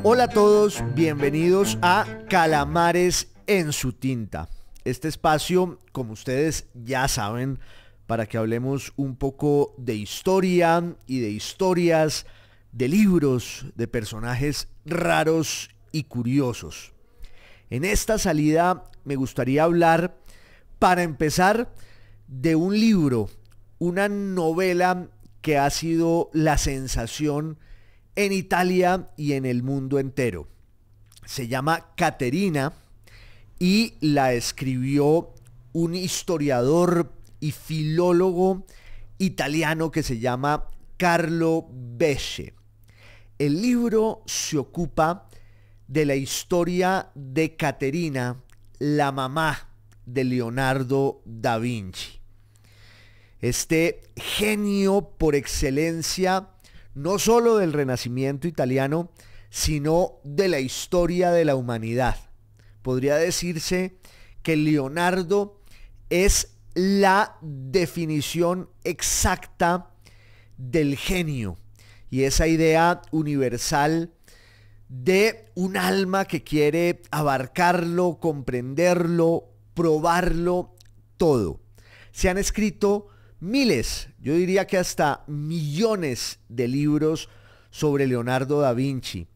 Hola a todos, bienvenidos a Calamares en su tinta. Este espacio, como ustedes ya saben, para que hablemos un poco de historia y de historias, de libros, de personajes raros y curiosos. En esta salida me gustaría hablar, para empezar, de un libro, una novela que ha sido la sensación en Italia y en el mundo entero. Se llama Caterina y la escribió un historiador y filólogo italiano que se llama Carlo Besce. El libro se ocupa de la historia de Caterina, la mamá de Leonardo da Vinci. Este genio por excelencia, no solo del Renacimiento italiano, sino de la historia de la humanidad. Podría decirse que Leonardo es la definición exacta del genio y esa idea universal de un alma que quiere abarcarlo, comprenderlo, probarlo todo. Se han escrito miles, yo diría que hasta millones de libros sobre Leonardo da Vinci,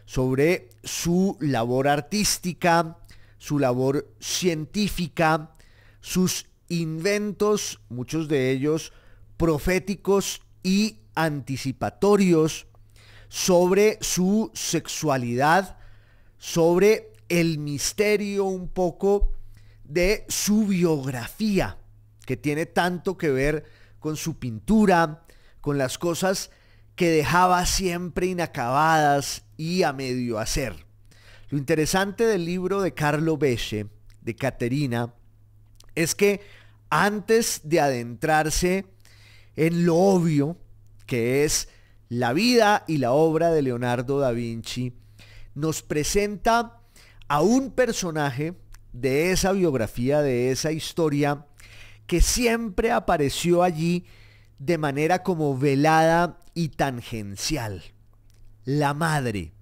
sobre su labor artística, su labor científica, sus inventos, muchos de ellos proféticos y anticipatorios, sobre su sexualidad, sobre el misterio un poco de su biografía, que tiene tanto que ver con su pintura, con las cosas que dejaba siempre inacabadas y a medio hacer. Lo interesante del libro de Carlo Besce, de Caterina, es que antes de adentrarse en lo obvio, que es la vida y la obra de Leonardo da Vinci, nos presenta a un personaje de esa biografía, de esa historia, que siempre apareció allí de manera como velada y tangencial. La madre.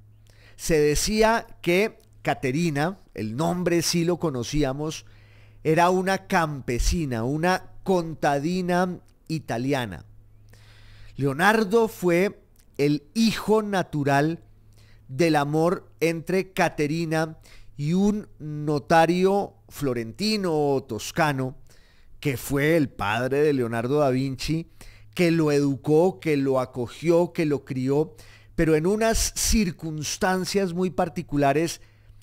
Se decía que Caterina, el nombre sí lo conocíamos, era una campesina, una contadina italiana. Leonardo fue el hijo natural del amor entre Caterina y un notario florentino o toscano, que fue el padre de Leonardo da Vinci, que lo educó, que lo acogió, que lo crió, pero en unas circunstancias muy particulares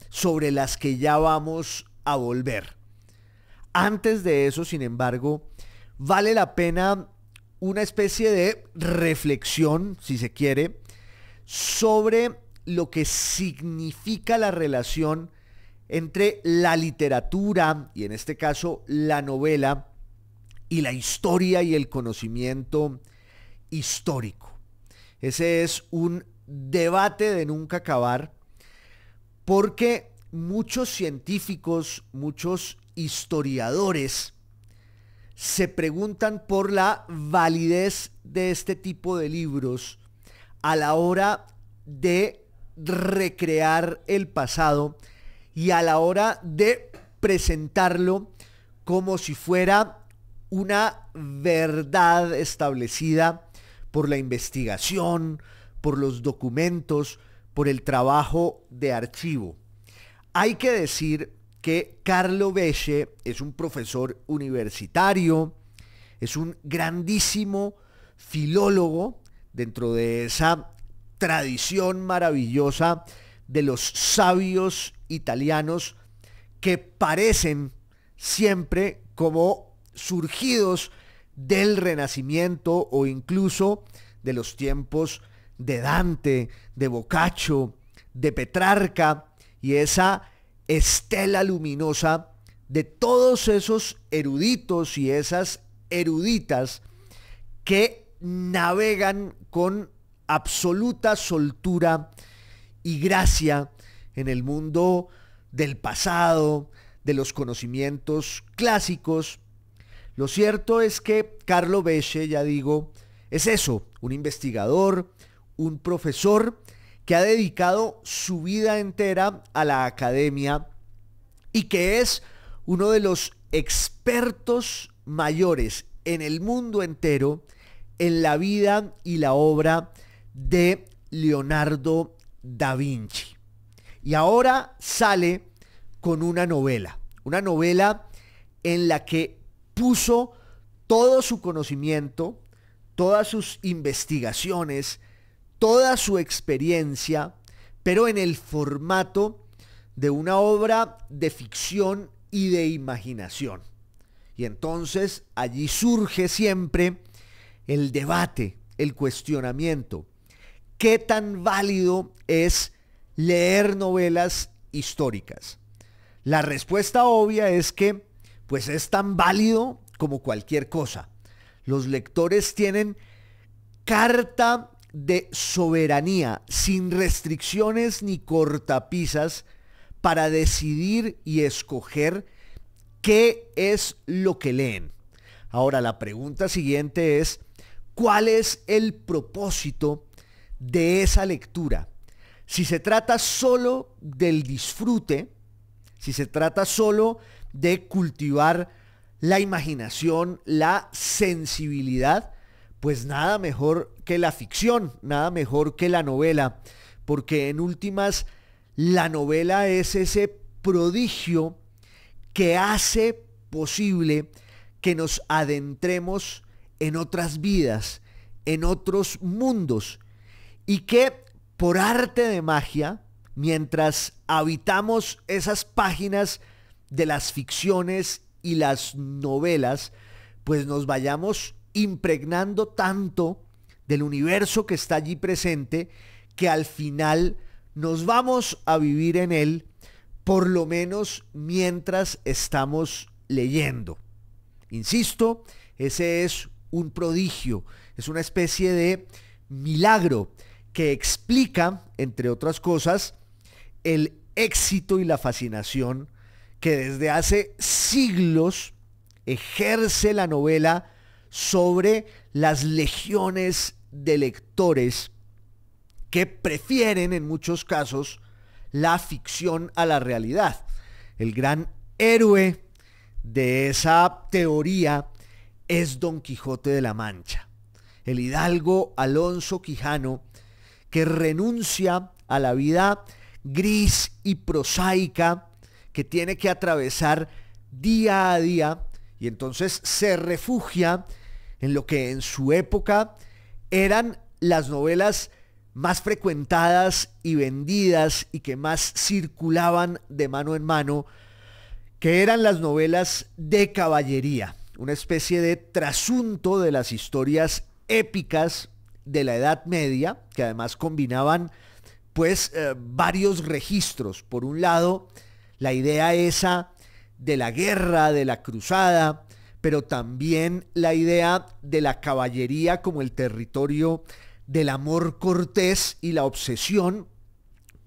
sobre las que ya vamos a volver. Antes de eso, sin embargo, vale la pena una especie de reflexión, si se quiere, sobre lo que significa la relación entre la literatura, y en este caso la novela, y la historia y el conocimiento histórico. Ese es un debate de nunca acabar, porque muchos científicos, muchos historiadores se preguntan por la validez de este tipo de libros a la hora de recrear el pasado y a la hora de presentarlo como si fuera una verdad establecida por la investigación, por los documentos, por el trabajo de archivo. Hay que decir que Carlo Besce es un profesor universitario, es un grandísimo filólogo dentro de esa tradición maravillosa de los sabios italianos que parecen siempre como surgidos del Renacimiento o incluso de los tiempos de Dante, de Boccaccio, de Petrarca y esa estela luminosa de todos esos eruditos y esas eruditas que navegan con absoluta soltura y gracia en el mundo del pasado, de los conocimientos clásicos. Lo cierto es que Carlo Besce, ya digo, es eso, un investigador, un profesor que ha dedicado su vida entera a la academia y que es uno de los expertos mayores en el mundo entero en la vida y la obra de Leonardo da Vinci. Y ahora sale con una novela en la que puso todo su conocimiento, todas sus investigaciones, toda su experiencia, pero en el formato de una obra de ficción y de imaginación. Y entonces allí surge siempre el debate, el cuestionamiento. ¿Qué tan válido es leer novelas históricas? La respuesta obvia es que pues es tan válido como cualquier cosa. Los lectores tienen carta de soberanía, sin restricciones ni cortapisas, para decidir y escoger qué es lo que leen. Ahora, la pregunta siguiente es, ¿cuál es el propósito de esa lectura? Si se trata solo del disfrute, si se trata solo de cultivar la imaginación, la sensibilidad, pues nada mejor que la ficción, nada mejor que la novela, porque en últimas la novela es ese prodigio que hace posible que nos adentremos en otras vidas, en otros mundos, y que por arte de magia, mientras habitamos esas páginas de las ficciones y las novelas, pues nos vayamos impregnando tanto del universo que está allí presente, que al final nos vamos a vivir en él, por lo menos mientras estamos leyendo. Insisto, ese es un prodigio, es una especie de milagro que explica, entre otras cosas, el éxito y la fascinación que desde hace siglos ejerce la novela sobre las legiones de lectores que prefieren en muchos casos la ficción a la realidad. El gran héroe de esa teoría es Don Quijote de la Mancha, el hidalgo Alonso Quijano, que renuncia a la vida gris y prosaica que tiene que atravesar día a día, y entonces se refugia en lo que en su época eran las novelas más frecuentadas y vendidas y que más circulaban de mano en mano, que eran las novelas de caballería, una especie de trasunto de las historias épicas de la Edad Media, que además combinaban pues varios registros. Por un lado, la idea esa de la guerra, de la cruzada, pero también la idea de la caballería como el territorio del amor cortés y la obsesión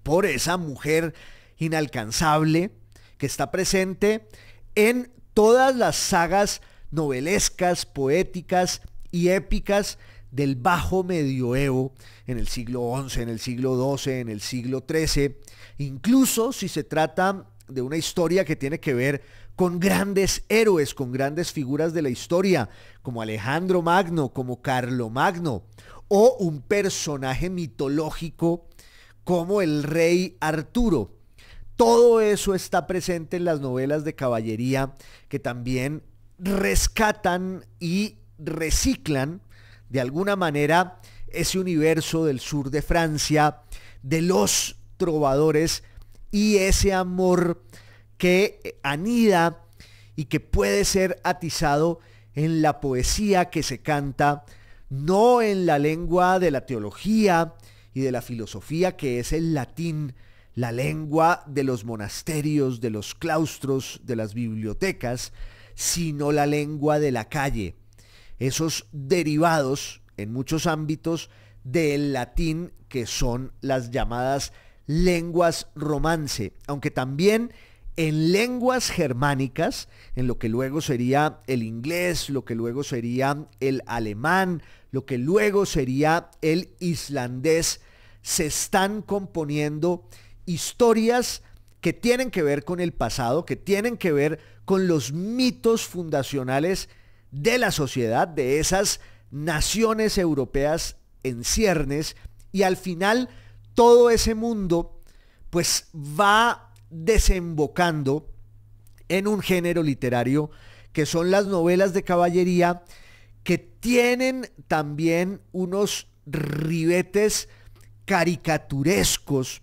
por esa mujer inalcanzable que está presente en todas las sagas novelescas, poéticas y épicas del bajo medioevo, en el siglo XI, en el siglo XII, en el siglo XIII, incluso si se trata de una historia que tiene que ver con grandes héroes, con grandes figuras de la historia, como Alejandro Magno, como Carlomagno, o un personaje mitológico como el rey Arturo. Todo eso está presente en las novelas de caballería, que también rescatan y reciclan de alguna manera ese universo del sur de Francia, de los trovadores y ese amor que anida y que puede ser atizado en la poesía que se canta, no en la lengua de la teología y de la filosofía, que es el latín, la lengua de los monasterios, de los claustros, de las bibliotecas, sino la lengua de la calle. Esos derivados en muchos ámbitos del latín, que son las llamadas lenguas romance, aunque también en lenguas germánicas, en lo que luego sería el inglés, lo que luego sería el alemán, lo que luego sería el islandés, se están componiendo historias que tienen que ver con el pasado, que tienen que ver con los mitos fundacionales de la sociedad, de esas naciones europeas en ciernes, y al final todo ese mundo pues va desembocando en un género literario que son las novelas de caballería, que tienen también unos ribetes caricaturescos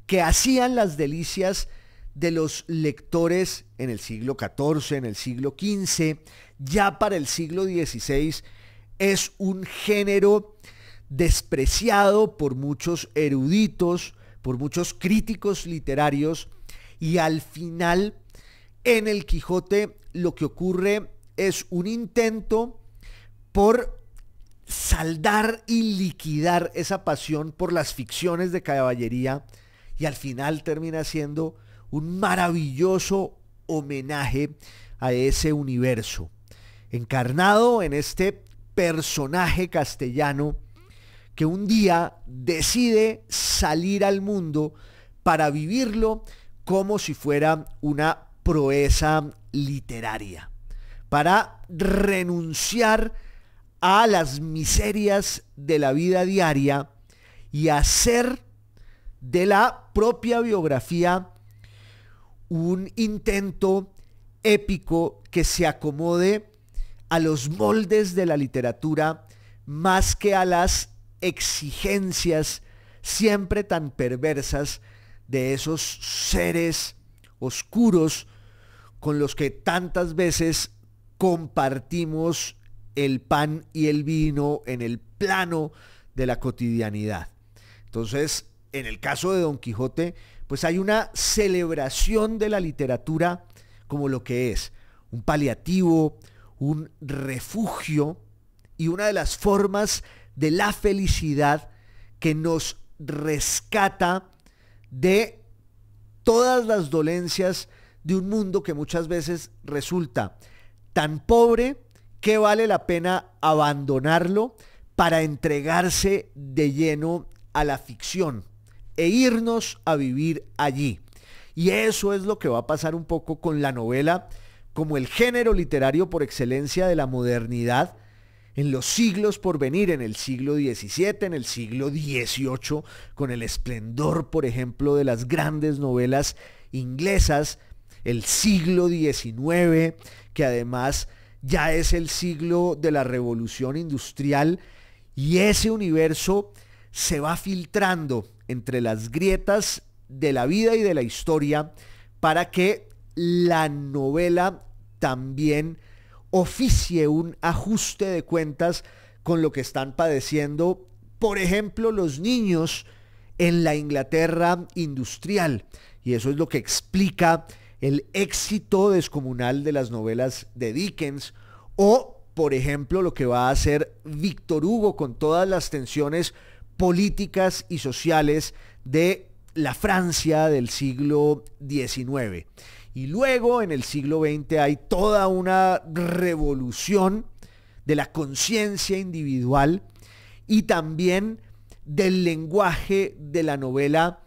que hacían las delicias de los lectores en el siglo XIV, en el siglo XV. Ya para el siglo XVI es un género despreciado por muchos eruditos, por muchos críticos literarios, y al final en el Quijote lo que ocurre es un intento por saldar y liquidar esa pasión por las ficciones de caballería, y al final termina siendo un maravilloso homenaje a ese universo, encarnado en este personaje castellano que un día decide salir al mundo para vivirlo como si fuera una proeza literaria, para renunciar a las miserias de la vida diaria y hacer de la propia biografía un intento épico que se acomode a los moldes de la literatura más que a las exigencias siempre tan perversas de esos seres oscuros con los que tantas veces compartimos el pan y el vino en el plano de la cotidianidad. Entonces, en el caso de Don Quijote, pues hay una celebración de la literatura como lo que es un paliativo, un refugio y una de las formas de la felicidad que nos rescata de todas las dolencias de un mundo que muchas veces resulta tan pobre que vale la pena abandonarlo para entregarse de lleno a la ficción e irnos a vivir allí. Y eso es lo que va a pasar un poco con la novela como el género literario por excelencia de la modernidad en los siglos por venir, en el siglo XVII, en el siglo XVIII, con el esplendor, por ejemplo, de las grandes novelas inglesas, el siglo XIX, que además ya es el siglo de la revolución industrial, y ese universo se va filtrando entre las grietas de la vida y de la historia para que la novela también oficie un ajuste de cuentas con lo que están padeciendo, por ejemplo, los niños en la Inglaterra industrial. Y eso es lo que explica el éxito descomunal de las novelas de Dickens, o, por ejemplo, lo que va a hacer Víctor Hugo con todas las tensiones políticas y sociales de la Francia del siglo XIX. Y luego en el siglo XX hay toda una revolución de la conciencia individual y también del lenguaje de la novela,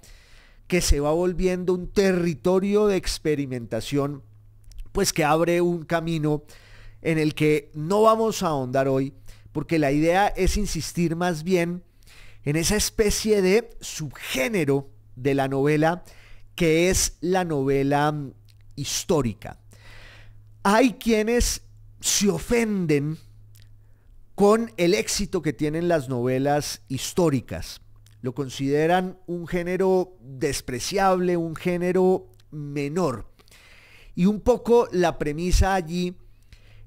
que se va volviendo un territorio de experimentación, pues que abre un camino en el que no vamos a ahondar hoy, porque la idea es insistir más bien en esa especie de subgénero de la novela que es la novela histórica. Hay quienes se ofenden con el éxito que tienen las novelas históricas. Lo consideran un género despreciable, un género menor. Y un poco la premisa allí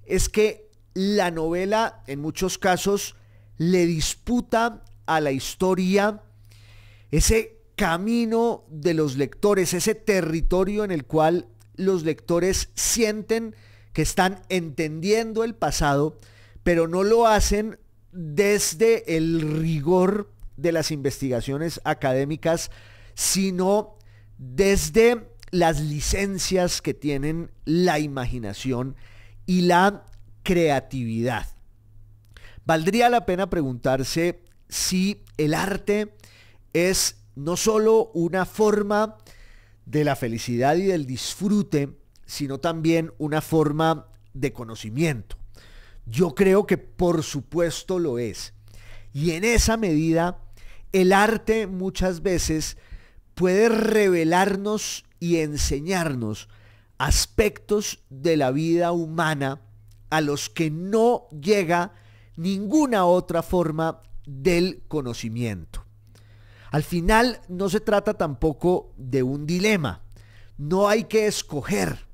es que la novela en muchos casos le disputa a la historia ese camino de los lectores, ese territorio en el cual los lectores sienten que están entendiendo el pasado, pero no lo hacen desde el rigor de las investigaciones académicas, sino desde las licencias que tienen la imaginación y la creatividad. Valdría la pena preguntarse si el arte es no solo una forma de la felicidad y del disfrute, sino también una forma de conocimiento. Yo creo que por supuesto lo es. Y en esa medida, el arte muchas veces puede revelarnos y enseñarnos aspectos de la vida humana a los que no llega ninguna otra forma del conocimiento. Al final no se trata tampoco de un dilema. No hay que escoger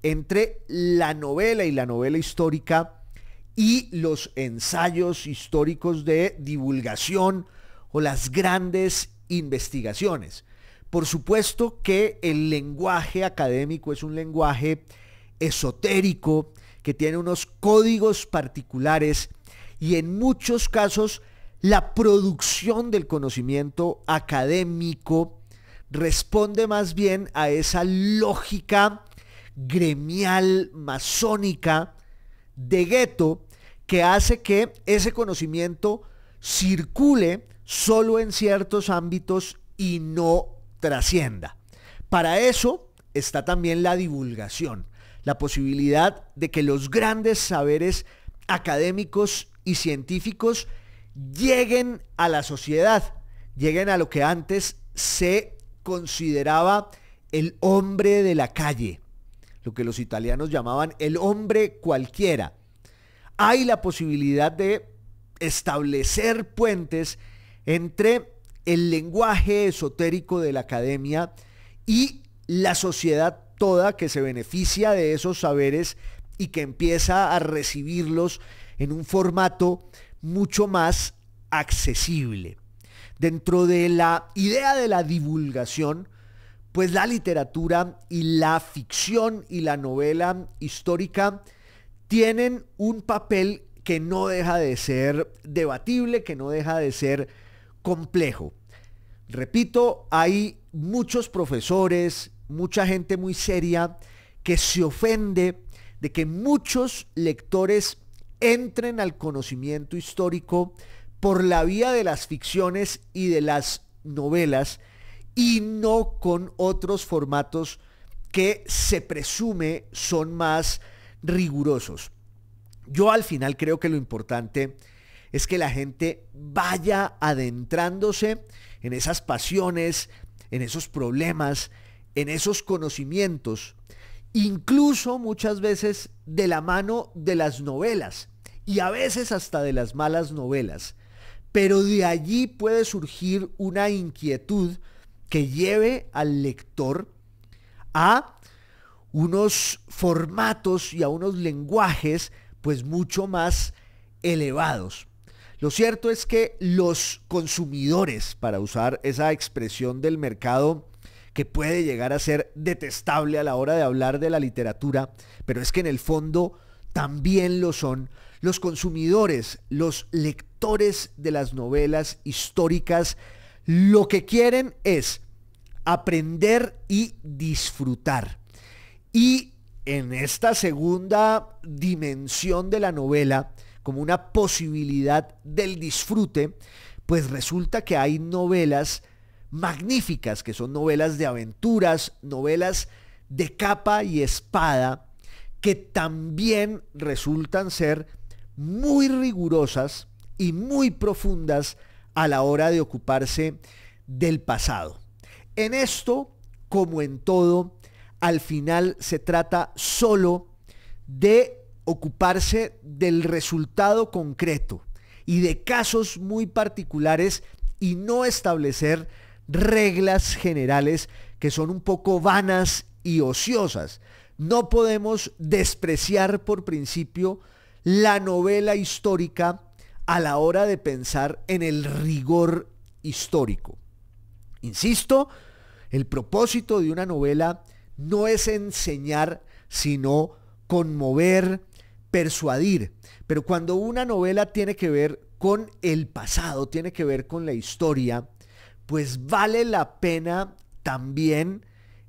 entre la novela y la novela histórica y los ensayos históricos de divulgación o las grandes investigaciones. Por supuesto que el lenguaje académico es un lenguaje esotérico que tiene unos códigos particulares y en muchos casos la producción del conocimiento académico responde más bien a esa lógica gremial, masónica, de gueto, que hace que ese conocimiento circule solo en ciertos ámbitos y no trascienda. Para eso está también la divulgación, la posibilidad de que los grandes saberes académicos y científicos lleguen a la sociedad, lleguen a lo que antes se consideraba el hombre de la calle, lo que los italianos llamaban el hombre cualquiera. Hay la posibilidad de establecer puentes entre el lenguaje esotérico de la academia y la sociedad toda que se beneficia de esos saberes y que empieza a recibirlos en un formato mucho más accesible. Dentro de la idea de la divulgación, pues la literatura y la ficción y la novela histórica tienen un papel que no deja de ser debatible, que no deja de ser complejo. Repito, hay muchos profesores, mucha gente muy seria que se ofende de que muchos lectores entren al conocimiento histórico por la vía de las ficciones y de las novelas y no con otros formatos que se presume son más rigurosos. Yo al final creo que lo importante es que la gente vaya adentrándose en esas pasiones, en esos problemas, en esos conocimientos, incluso muchas veces de la mano de las novelas y a veces hasta de las malas novelas. Pero de allí puede surgir una inquietud que lleve al lector a unos formatos y a unos lenguajes pues mucho más elevados. Lo cierto es que los consumidores, para usar esa expresión del mercado que puede llegar a ser detestable a la hora de hablar de la literatura, pero es que en el fondo también lo son, los consumidores, los lectores de las novelas históricas, lo que quieren es aprender y disfrutar. Y en esta segunda dimensión de la novela, como una posibilidad del disfrute, pues resulta que hay novelas magníficas, que son novelas de aventuras, novelas de capa y espada, que también resultan ser muy rigurosas y muy profundas a la hora de ocuparse del pasado. En esto, como en todo, al final se trata solo de ocuparse del resultado concreto y de casos muy particulares y no establecer reglas generales que son un poco vanas y ociosas. No podemos despreciar por principio la novela histórica a la hora de pensar en el rigor histórico. Insisto, el propósito de una novela no es enseñar, sino conmover, persuadir. Pero cuando una novela tiene que ver con el pasado, tiene que ver con la historia, pues vale la pena también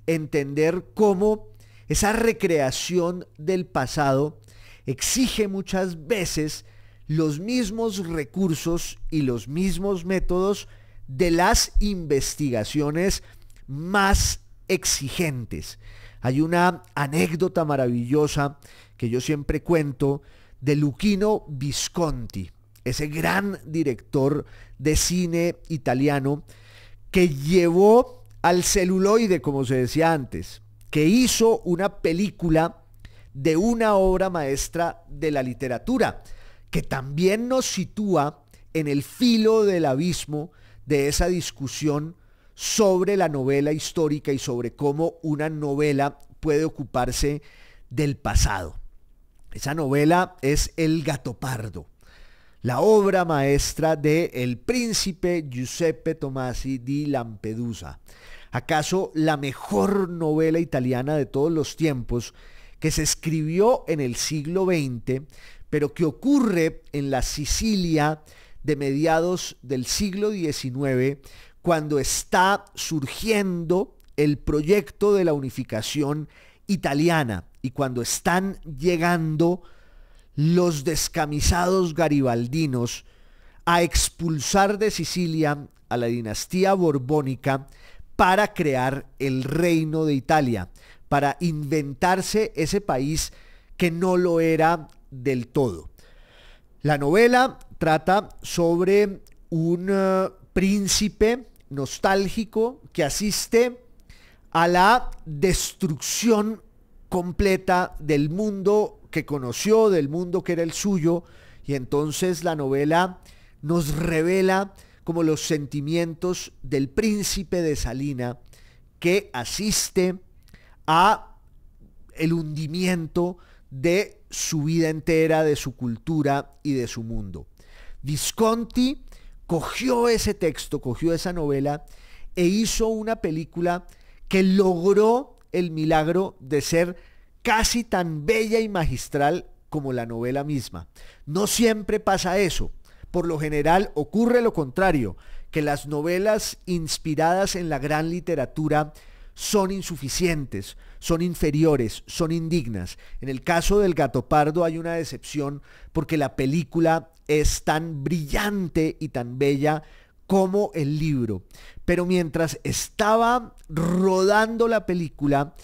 entender cómo esa recreación del pasado exige muchas veces los mismos recursos y los mismos métodos de las investigaciones más exigentes. Hay una anécdota maravillosa que yo siempre cuento de Luchino Visconti, ese gran director de cine italiano que llevó al celuloide, como se decía antes, que hizo una película de una obra maestra de la literatura, que también nos sitúa en el filo del abismo de esa discusión sobre la novela histórica y sobre cómo una novela puede ocuparse del pasado. Esa novela es El Gattopardo, la obra maestra de el príncipe Giuseppe Tomasi di Lampedusa. ¿Acaso la mejor novela italiana de todos los tiempos, que se escribió en el siglo XX, pero que ocurre en la Sicilia de mediados del siglo XIX, cuando está surgiendo el proyecto de la unificación italiana y cuando están llegando los descamisados garibaldinos a expulsar de Sicilia a la dinastía borbónica para crear el Reino de Italia, para inventarse ese país que no lo era del todo. La novela trata sobre un príncipe nostálgico que asiste a la destrucción completa del mundo que conoció, del mundo que era el suyo, y entonces la novela nos revela como los sentimientos del príncipe de Salina que asiste a el hundimiento de su vida entera, de su cultura y de su mundo. Visconti cogió ese texto, cogió esa novela e hizo una película que logró el milagro de ser casi tan bella y magistral como la novela misma. No siempre pasa eso. Por lo general ocurre lo contrario, que las novelas inspiradas en la gran literatura son insuficientes, son inferiores, son indignas. En el caso del Gattopardo hay una decepción porque la película es tan brillante y tan bella como el libro. Pero mientras estaba rodando la película,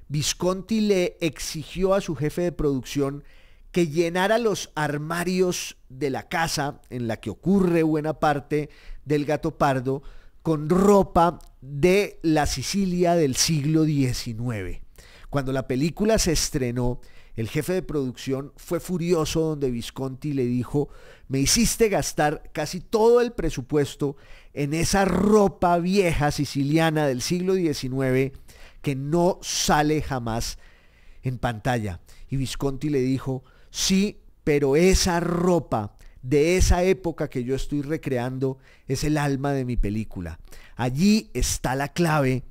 Visconti le exigió a su jefe de producción que llenara los armarios de la casa en la que ocurre buena parte del Gattopardo con ropa de la Sicilia del siglo XIX. Cuando la película se estrenó, el jefe de producción fue furioso donde Visconti le dijo: me hiciste gastar casi todo el presupuesto en esa ropa vieja siciliana del siglo XIX que no sale jamás en pantalla. Y Visconti le dijo: sí, pero esa ropa de esa época que yo estoy recreando es el alma de mi película. Allí está la clave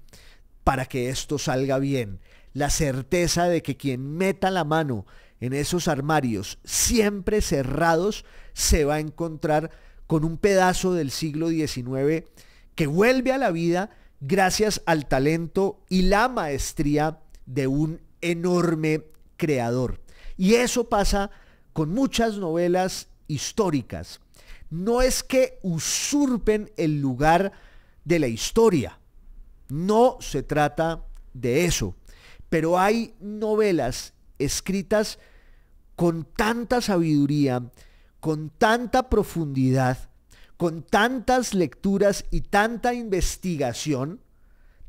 para que esto salga bien. La certeza de que quien meta la mano en esos armarios siempre cerrados se va a encontrar con un pedazo del siglo XIX que vuelve a la vida gracias al talento y la maestría de un enorme creador. Y eso pasa con muchas novelas históricas. No es que usurpen el lugar de la historia, no se trata de eso, pero hay novelas escritas con tanta sabiduría, con tanta profundidad, con tantas lecturas y tanta investigación,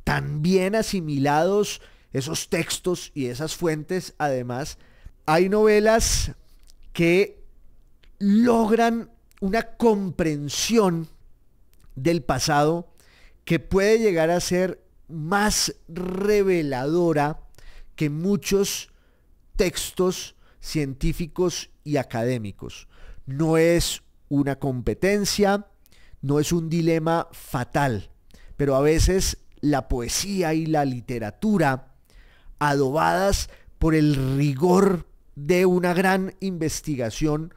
tan bien asimilados esos textos y esas fuentes. Además, hay novelas que logran una comprensión del pasado que puede llegar a ser más reveladora que muchos textos científicos y académicos. No es una competencia, no es un dilema fatal, pero a veces la poesía y la literatura, adobadas por el rigor de una gran investigación,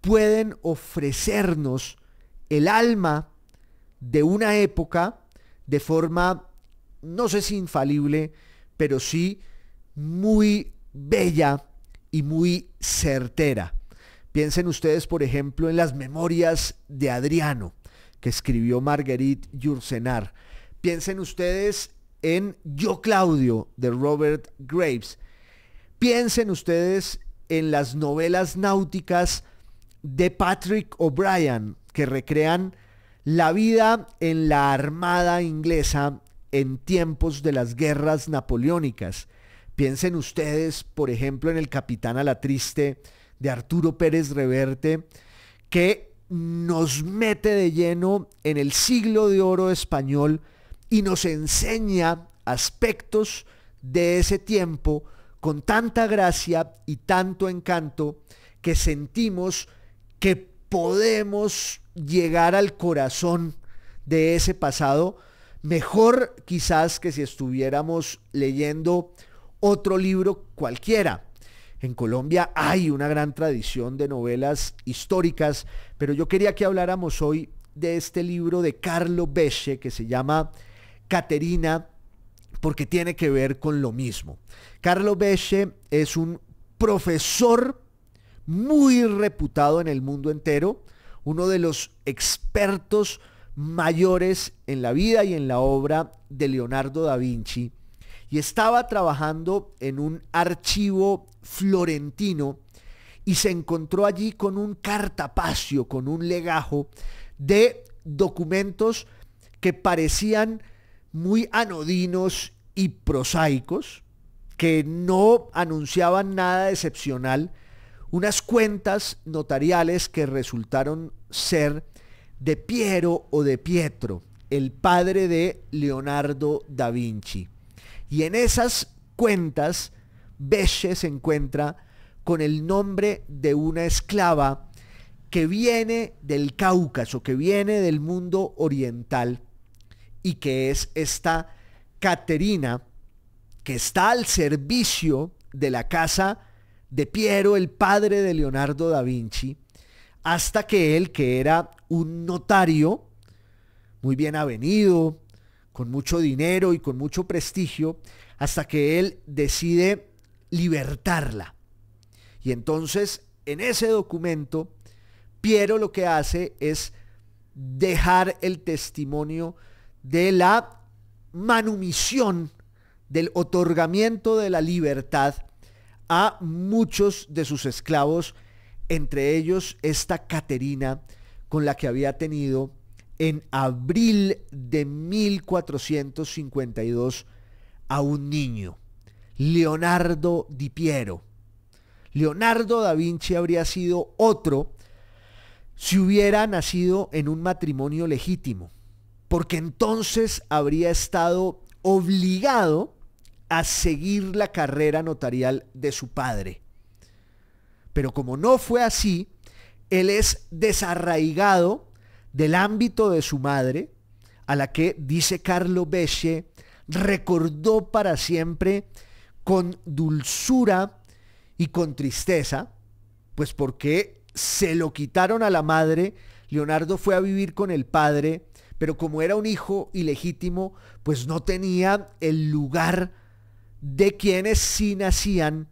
pueden ofrecernos el alma de una época de forma, no sé si infalible, pero sí muy bella y muy certera. Piensen ustedes, por ejemplo, en las memorias de Adriano, que escribió Marguerite Yourcenar. Piensen ustedes en Yo Claudio de Robert Graves. Piensen ustedes en las novelas náuticas de Patrick O'Brian, que recrean la vida en la Armada inglesa en tiempos de las guerras napoleónicas. Piensen ustedes, por ejemplo, en El Capitán a la Triste de Arturo Pérez Reverte, que nos mete de lleno en el siglo de oro español y nos enseña aspectos de ese tiempo con tanta gracia y tanto encanto que sentimos que podemos llegar al corazón de ese pasado mejor quizás que si estuviéramos leyendo otro libro cualquiera. En Colombia hay una gran tradición de novelas históricas, pero yo quería que habláramos hoy de este libro de Carlo Besce que se llama Caterina, porque tiene que ver con lo mismo. Carlo Besce es un profesor muy reputado en el mundo entero, uno de los expertos mayores en la vida y en la obra de Leonardo da Vinci, y estaba trabajando en un archivo florentino y se encontró allí con un cartapacio, con un legajo de documentos que parecían muy anodinos y prosaicos, que no anunciaban nada excepcional, unas cuentas notariales que resultaron ser de Piero o de Pietro, el padre de Leonardo da Vinci. Y en esas cuentas, Besce se encuentra con el nombre de una esclava que viene del Cáucaso, que viene del mundo oriental, y que es esta Caterina, que está al servicio de la casa de Piero, el padre de Leonardo da Vinci, hasta que él, que era un notario muy bien avenido, con mucho dinero y con mucho prestigio, hasta que él decide libertarla. Y entonces, en ese documento, Piero lo que hace es dejar el testimonio de la manumisión, del otorgamiento de la libertad a muchos de sus esclavos, entre ellos esta Caterina, con la que había tenido en abril de 1452 a un niño, Leonardo di Piero. Leonardo da Vinci habría sido otro si hubiera nacido en un matrimonio legítimo, porque entonces habría estado obligado a seguir la carrera notarial de su padre. Pero como no fue así, él es desarraigado del ámbito de su madre, a la que, dice Carlo Besce, recordó para siempre con dulzura y con tristeza, pues porque se lo quitaron a la madre. Leonardo fue a vivir con el padre, pero como era un hijo ilegítimo, pues no tenía el lugar de quienes sí nacían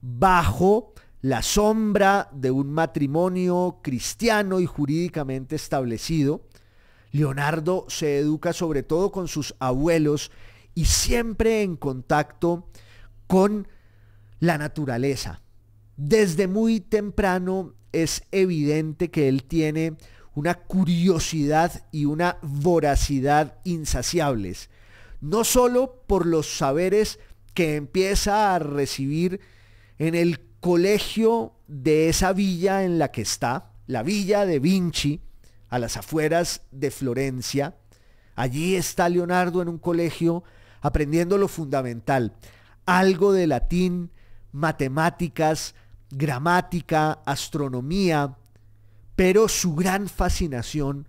bajo la sombra de un matrimonio cristiano y jurídicamente establecido. Leonardo se educa sobre todo con sus abuelos y siempre en contacto con la naturaleza. Desde muy temprano es evidente que él tiene una curiosidad y una voracidad insaciables, no solo por los saberes que empieza a recibir en el colegio de esa villa en la que está, la Villa de Vinci, a las afueras de Florencia. Allí está Leonardo en un colegio aprendiendo lo fundamental, algo de latín, matemáticas, gramática, astronomía, pero su gran fascinación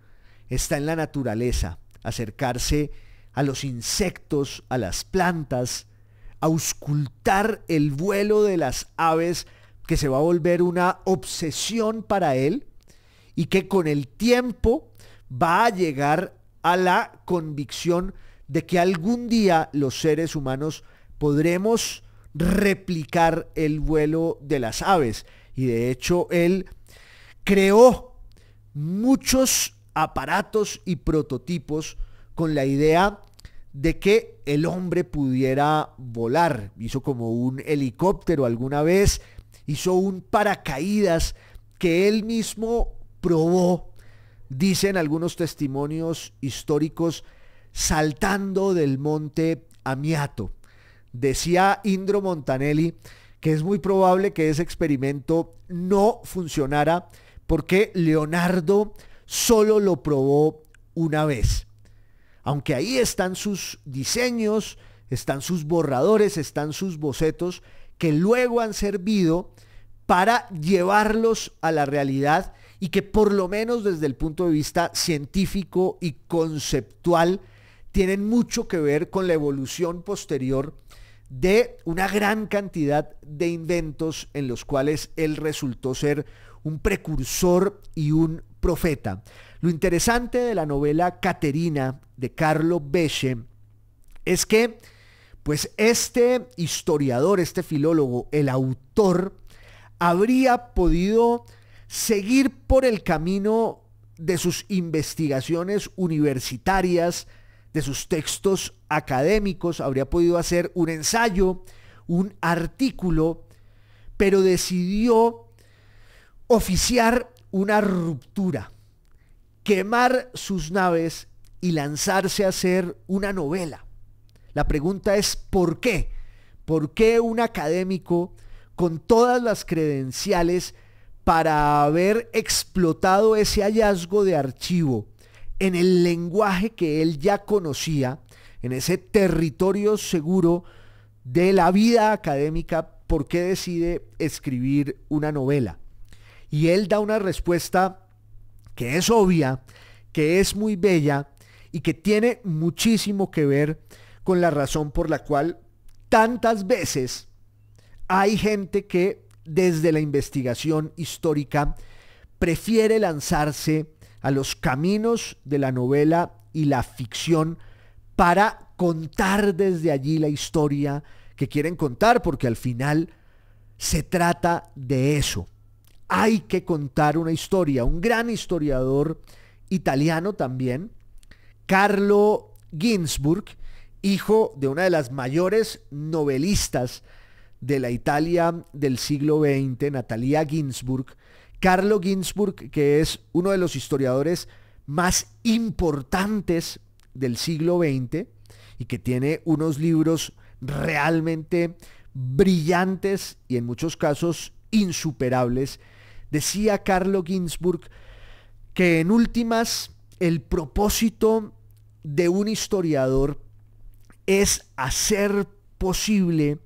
está en la naturaleza, acercarse a los insectos, a las plantas, auscultar el vuelo de las aves, que se va a volver una obsesión para él y que con el tiempo va a llegar a la convicción de que algún día los seres humanos podremos replicar el vuelo de las aves. Y de hecho él creó muchos aparatos y prototipos con la idea de que el hombre pudiera volar. Hizo como un helicóptero alguna vez, hizo un paracaídas que él mismo probó, dicen algunos testimonios históricos, saltando del monte Amiato. Decía Indro Montanelli que es muy probable que ese experimento no funcionara porque Leonardo solo lo probó una vez. Aunque ahí están sus diseños, están sus borradores, están sus bocetos que luego han servido para llevarlos a la realidad y que por lo menos desde el punto de vista científico y conceptual tienen mucho que ver con la evolución posterior de una gran cantidad de inventos en los cuales él resultó ser un precursor y un profeta. Lo interesante de la novela Caterina de Carlo Besche es que pues este historiador, este filólogo, el autor, habría podido seguir por el camino de sus investigaciones universitarias, de sus textos académicos, habría podido hacer un ensayo, un artículo, pero decidió oficiar una ruptura, quemar sus naves y lanzarse a hacer una novela. La pregunta es ¿por qué? ¿Por qué un académico con todas las credenciales para haber explotado ese hallazgo de archivo en el lenguaje que él ya conocía, en ese territorio seguro de la vida académica, por qué decide escribir una novela? Y él da una respuesta que es obvia, que es muy bella y que tiene muchísimo que ver con la razón por la cual tantas veces hay gente que desde la investigación histórica prefiere lanzarse a los caminos de la novela y la ficción para contar desde allí la historia que quieren contar, porque al final se trata de eso. Hay que contar una historia. Un gran historiador italiano también, Carlo Ginzburg, hijo de una de las mayores novelistas de la Italia del siglo XX, Natalia Ginzburg. Carlo Ginzburg, que es uno de los historiadores más importantes del siglo XX y que tiene unos libros realmente brillantes y en muchos casos insuperables. Decía Carlo Ginzburg que en últimas el propósito de un historiador es hacer posible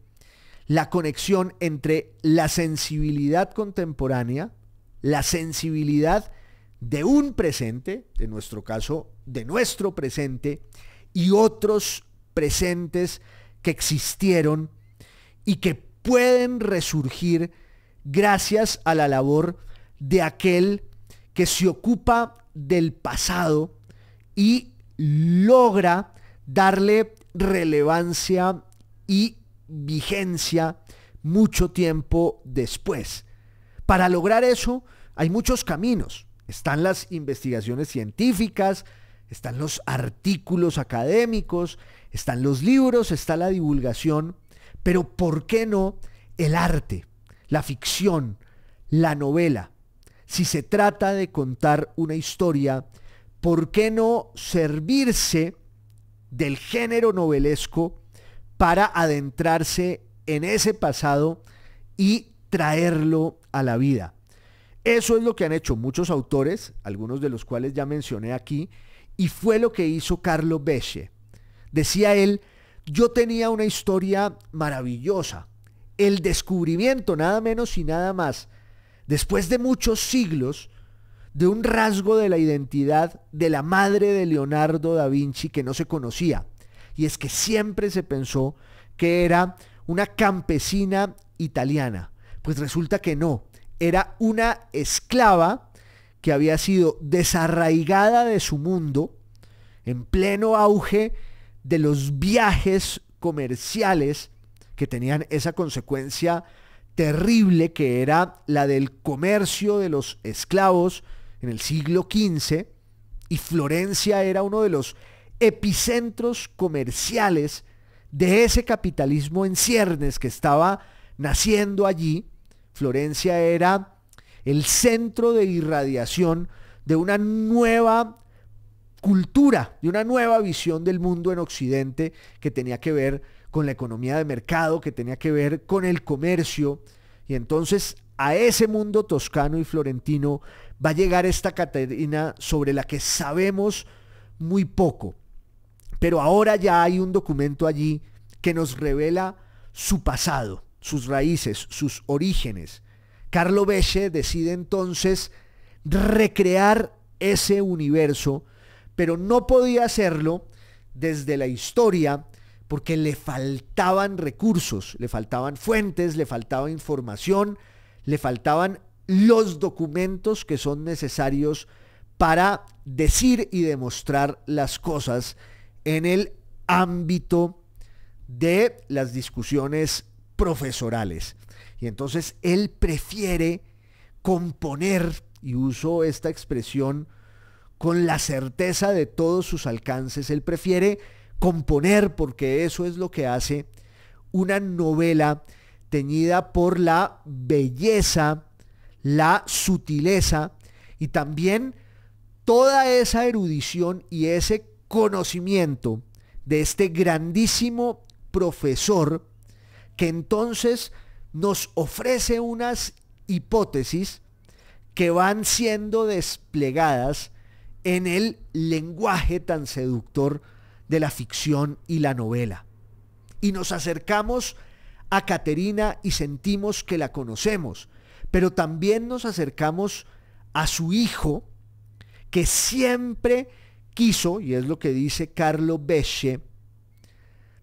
la conexión entre la sensibilidad contemporánea, la sensibilidad de un presente, en nuestro caso, de nuestro presente, y otros presentes que existieron y que pueden resurgir gracias a la labor de aquel que se ocupa del pasado y logra darle relevancia y vigencia mucho tiempo después. Para lograr eso hay muchos caminos. Están las investigaciones científicas, están los artículos académicos, están los libros, está la divulgación, pero ¿por qué no el arte, la ficción, la novela? Si se trata de contar una historia, ¿por qué no servirse del género novelesco para adentrarse en ese pasado y traerlo a la vida? Eso es lo que han hecho muchos autores, algunos de los cuales ya mencioné aquí, y fue lo que hizo Carlo Besche. Decía él, yo tenía una historia maravillosa, el descubrimiento, nada menos y nada más, después de muchos siglos, de un rasgo de la identidad de la madre de Leonardo da Vinci que no se conocía. Y es que siempre se pensó que era una campesina italiana. Pues resulta que no, era una esclava que había sido desarraigada de su mundo en pleno auge de los viajes comerciales que tenían esa consecuencia terrible que era la del comercio de los esclavos en el siglo XV, y Florencia era uno de los epicentros comerciales de ese capitalismo en ciernes que estaba naciendo allí. Florencia era el centro de irradiación de una nueva cultura, de una nueva visión del mundo en Occidente que tenía que ver con la economía de mercado, que tenía que ver con el comercio. Y entonces a ese mundo toscano y florentino va a llegar esta Caterina sobre la que sabemos muy poco. Pero ahora ya hay un documento allí que nos revela su pasado, sus raíces, sus orígenes. Carlo Becce decide entonces recrear ese universo, pero no podía hacerlo desde la historia porque le faltaban recursos, le faltaban fuentes, le faltaba información, le faltaban los documentos que son necesarios para decir y demostrar las cosas en el ámbito de las discusiones profesorales. Y entonces él prefiere componer, y uso esta expresión con la certeza de todos sus alcances, él prefiere componer, porque eso es lo que hace, una novela teñida por la belleza, la sutileza y también toda esa erudición y ese conocimiento de este grandísimo profesor que entonces nos ofrece unas hipótesis que van siendo desplegadas en el lenguaje tan seductor de la ficción y la novela. Y nos acercamos a Caterina y sentimos que la conocemos, pero también nos acercamos a su hijo, que siempre quiso, y es lo que dice Carlo Becce,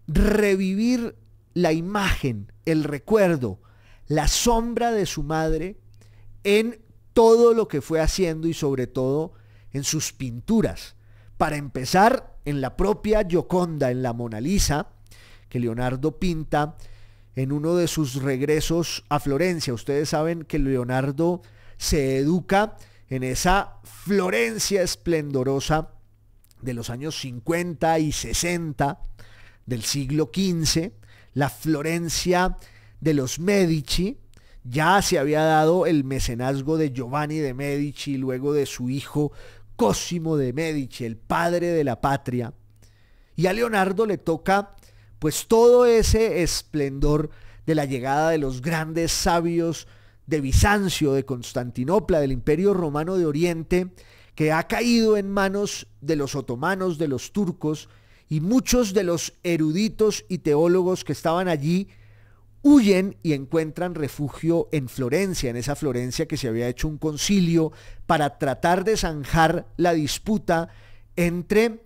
revivir la imagen, el recuerdo, la sombra de su madre en todo lo que fue haciendo y sobre todo en sus pinturas. Para empezar, en la propia Gioconda, en la Mona Lisa, que Leonardo pinta en uno de sus regresos a Florencia. Ustedes saben que Leonardo se educa en esa Florencia esplendorosa de los años 50 y 60 del siglo XV, la Florencia de los Medici. Ya se había dado el mecenazgo de Giovanni de Medici, luego de su hijo Cosimo de Medici, el padre de la patria. Y a Leonardo le toca pues todo ese esplendor de la llegada de los grandes sabios de Bizancio, de Constantinopla, del Imperio Romano de Oriente, que ha caído en manos de los otomanos, de los turcos, y muchos de los eruditos y teólogos que estaban allí huyen y encuentran refugio en Florencia, en esa Florencia que se había hecho un concilio para tratar de zanjar la disputa entre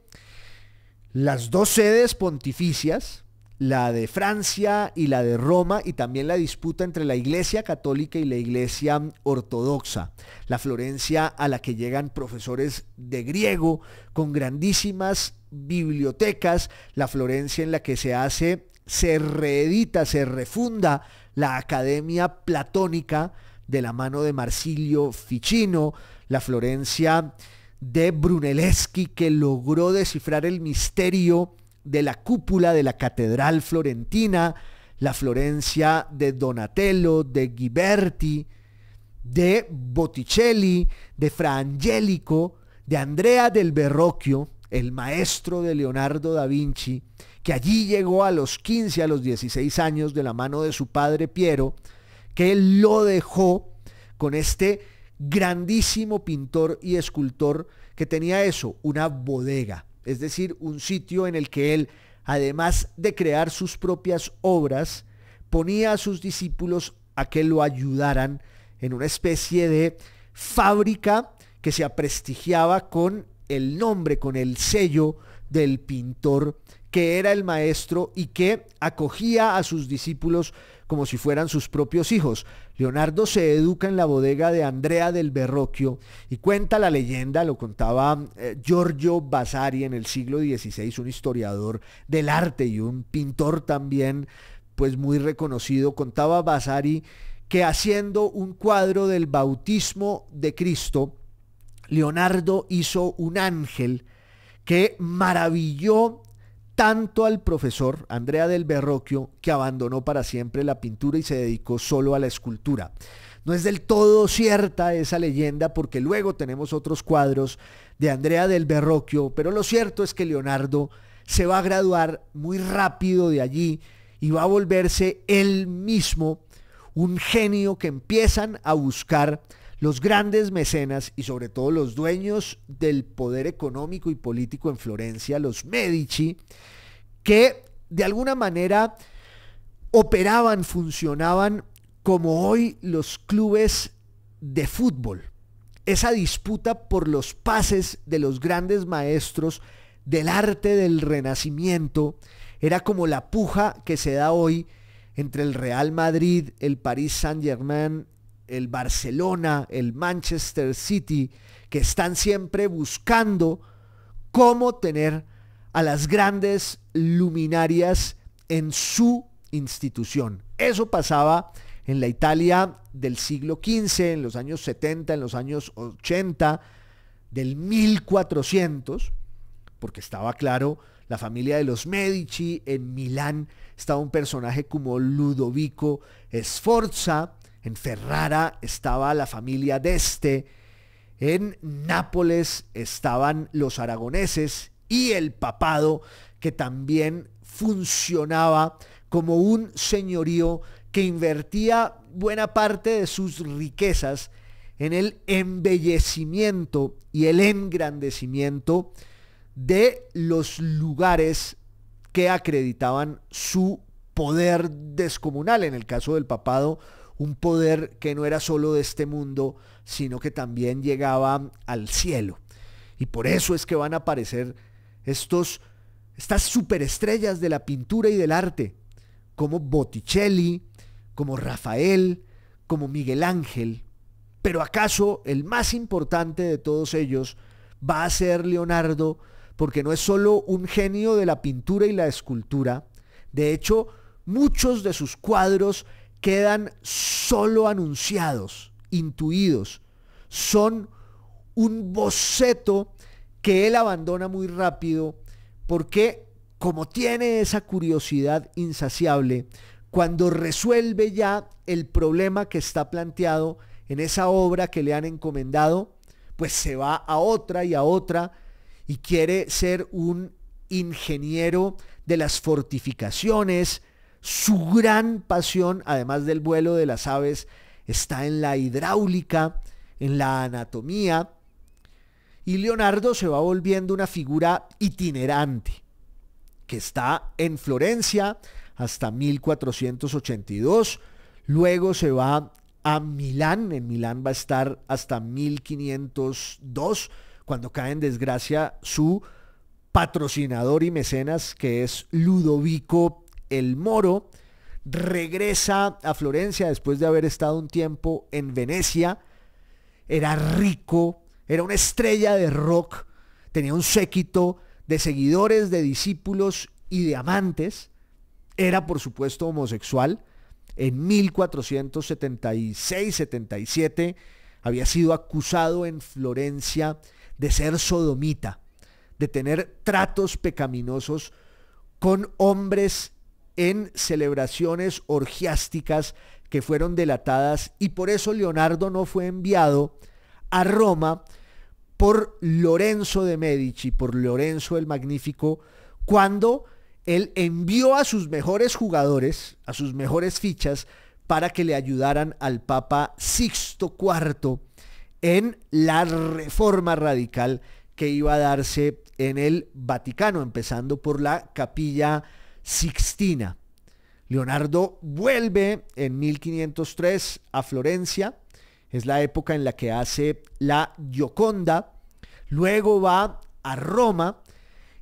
las dos sedes pontificias, la de Francia y la de Roma, y también la disputa entre la Iglesia Católica y la Iglesia Ortodoxa. La Florencia a la que llegan profesores de griego con grandísimas bibliotecas, la Florencia en la que se reedita, se refunda la Academia Platónica de la mano de Marsilio Ficino, la Florencia de Brunelleschi, que logró descifrar el misterio de la cúpula de la catedral florentina, la Florencia de Donatello, de Ghiberti, de Botticelli, de Fra Angelico, de Andrea del Verrocchio, el maestro de Leonardo da Vinci, que allí llegó a los 15, a los 16 años de la mano de su padre Piero, que lo dejó con este grandísimo pintor y escultor que tenía eso, una bodega, es decir, un sitio en el que él, además de crear sus propias obras, ponía a sus discípulos a que lo ayudaran en una especie de fábrica que se aprestigiaba con el nombre, con el sello del pintor que era el maestro y que acogía a sus discípulos como si fueran sus propios hijos. Leonardo se educa en la bodega de Andrea del Verrocchio y cuenta la leyenda, lo contaba Giorgio Vasari en el siglo XVI, un historiador del arte y un pintor también pues muy reconocido. Contaba Vasari que haciendo un cuadro del bautismo de Cristo, Leonardo hizo un ángel que maravilló tanto al profesor Andrea del Verrocchio, que abandonó para siempre la pintura y se dedicó solo a la escultura. No es del todo cierta esa leyenda, porque luego tenemos otros cuadros de Andrea del Verrocchio, pero lo cierto es que Leonardo se va a graduar muy rápido de allí y va a volverse él mismo un genio que empiezan a buscar los grandes mecenas y sobre todo los dueños del poder económico y político en Florencia, los Medici, que de alguna manera operaban, funcionaban como hoy los clubes de fútbol. Esa disputa por los pases de los grandes maestros del arte del Renacimiento era como la puja que se da hoy entre el Real Madrid, el Paris Saint-Germain, el Barcelona, el Manchester City, que están siempre buscando cómo tener a las grandes luminarias en su institución. Eso pasaba en la Italia del siglo XV, en los años 70, en los años 80, del 1400, porque estaba claro, la familia de los Medici. En Milán estaba un personaje como Ludovico Sforza, en Ferrara estaba la familia d'Este, en Nápoles estaban los aragoneses y el papado, que también funcionaba como un señorío que invertía buena parte de sus riquezas en el embellecimiento y el engrandecimiento de los lugares que acreditaban su poder descomunal. En el caso del papado, un poder que no era solo de este mundo, sino que también llegaba al cielo. Y por eso es que van a aparecer estas superestrellas de la pintura y del arte, como Botticelli, como Rafael, como Miguel Ángel. Pero acaso el más importante de todos ellos va a ser Leonardo, porque no es solo un genio de la pintura y la escultura. De hecho, muchos de sus cuadros quedan solo anunciados, intuidos. Son un boceto que él abandona muy rápido, porque como tiene esa curiosidad insaciable, cuando resuelve ya el problema que está planteado en esa obra que le han encomendado, pues se va a otra y quiere ser un ingeniero de las fortificaciones. Su gran pasión, además del vuelo de las aves, está en la hidráulica, en la anatomía. Y Leonardo se va volviendo una figura itinerante, que está en Florencia hasta 1482. Luego se va a Milán. En Milán va a estar hasta 1502, cuando cae en desgracia su patrocinador y mecenas, que es Ludovico el Moro. Regresa a Florencia después de haber estado un tiempo en Venecia. Era rico, era una estrella de rock, tenía un séquito de seguidores, de discípulos y de amantes. Era, por supuesto, homosexual. En 1476-77 había sido acusado en Florencia de ser sodomita, de tener tratos pecaminosos con hombres en celebraciones orgiásticas que fueron delatadas, y por eso Leonardo no fue enviado a Roma por Lorenzo de Medici, por Lorenzo el Magnífico, cuando él envió a sus mejores jugadores, a sus mejores fichas, para que le ayudaran al Papa Sixto IV en la reforma radical que iba a darse en el Vaticano, empezando por la Capilla Sixtina. Leonardo vuelve en 1503 a Florencia. Es la época en la que hace la Gioconda. Luego va a Roma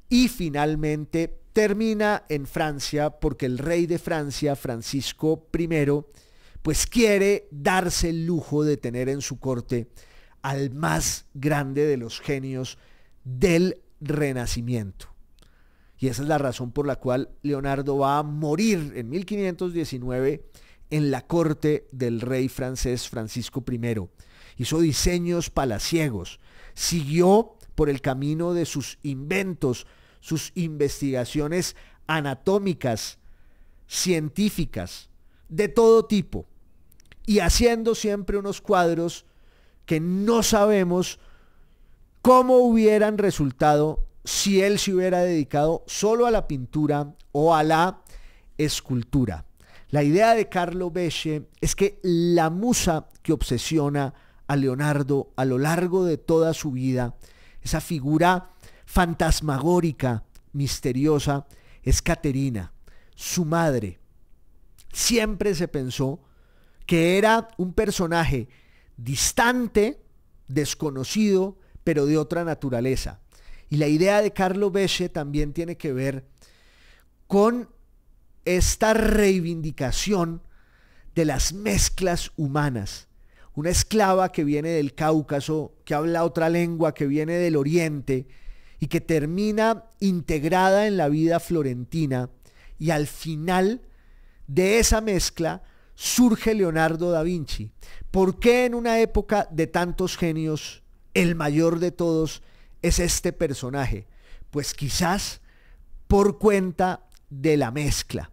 y finalmente termina en Francia, porque el rey de Francia, Francisco I, pues quiere darse el lujo de tener en su corte al más grande de los genios del Renacimiento. Y esa es la razón por la cual Leonardo va a morir en 1519 en la corte del rey francés Francisco I. Hizo diseños palaciegos, siguió por el camino de sus inventos, sus investigaciones anatómicas, científicas, de todo tipo, y haciendo siempre unos cuadros que no sabemos cómo hubieran resultado si él se hubiera dedicado solo a la pintura o a la escultura. La idea de Carlo Becce es que la musa que obsesiona a Leonardo a lo largo de toda su vida, esa figura fantasmagórica, misteriosa, es Caterina, su madre. Siempre se pensó que era un personaje distante, desconocido, pero de otra naturaleza. Y la idea de Carlo Becce también tiene que ver con esta reivindicación de las mezclas humanas. Una esclava que viene del Cáucaso, que habla otra lengua, que viene del Oriente y que termina integrada en la vida florentina, y al final de esa mezcla surge Leonardo da Vinci. ¿Por qué en una época de tantos genios el mayor de todos es este personaje? Pues quizás por cuenta de la mezcla,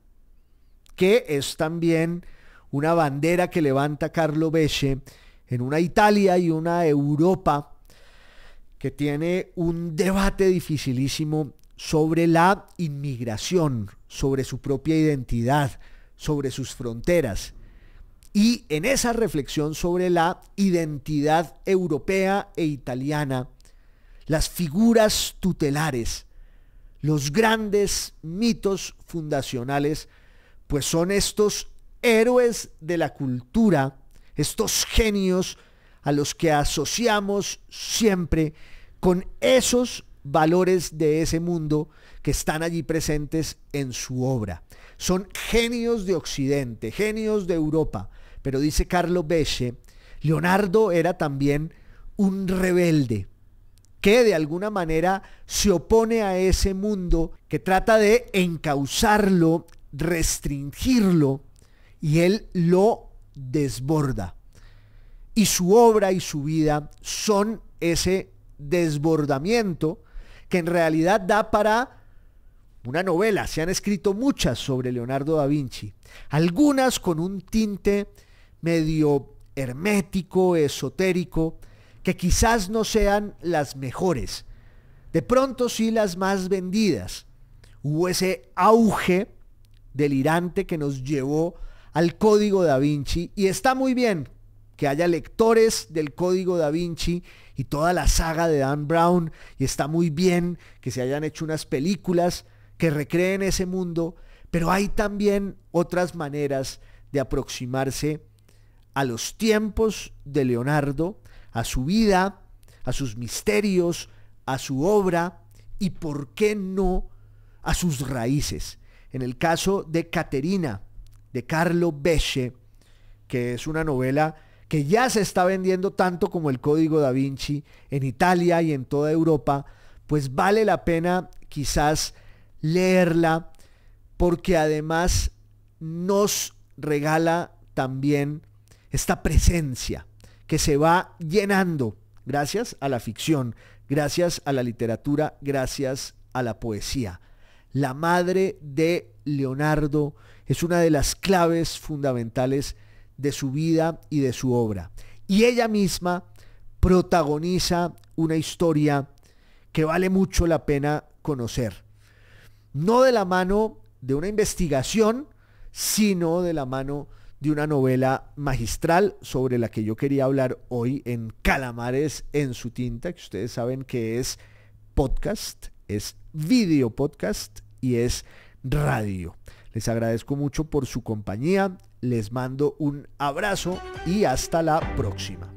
que es también una bandera que levanta Carlo Becce en una Italia y una Europa que tiene un debate dificilísimo sobre la inmigración, sobre su propia identidad, sobre sus fronteras. Y en esa reflexión sobre la identidad europea e italiana, las figuras tutelares, los grandes mitos fundacionales, pues son estos héroes de la cultura, estos genios a los que asociamos siempre con esos valores de ese mundo que están allí presentes en su obra. Son genios de Occidente, genios de Europa, pero dice Carlo Becce, Leonardo era también un rebelde que de alguna manera se opone a ese mundo, que trata de encauzarlo, restringirlo, y él lo desborda. Y su obra y su vida son ese desbordamiento que en realidad da para una novela. Se han escrito muchas sobre Leonardo da Vinci, algunas con un tinte medio hermético, esotérico, que quizás no sean las mejores, de pronto sí las más vendidas. Hubo ese auge delirante que nos llevó al Código da Vinci, y está muy bien que haya lectores del Código da Vinci y toda la saga de Dan Brown, y está muy bien que se hayan hecho unas películas que recreen ese mundo, pero hay también otras maneras de aproximarse a los tiempos de Leonardo, a su vida, a sus misterios, a su obra y, por qué no, a sus raíces. En el caso de Caterina, de Carlo Becce, que es una novela que ya se está vendiendo tanto como el Código da Vinci en Italia y en toda Europa, pues vale la pena quizás leerla, porque además nos regala también esta presencia que se va llenando gracias a la ficción, gracias a la literatura, gracias a la poesía. La madre de Leonardo es una de las claves fundamentales de su vida y de su obra. Y ella misma protagoniza una historia que vale mucho la pena conocer. No de la mano de una investigación, sino de la mano de una novela magistral sobre la que yo quería hablar hoy en Calamares en su tinta, que ustedes saben que es podcast, es video podcast y es radio. Les agradezco mucho por su compañía, les mando un abrazo y hasta la próxima.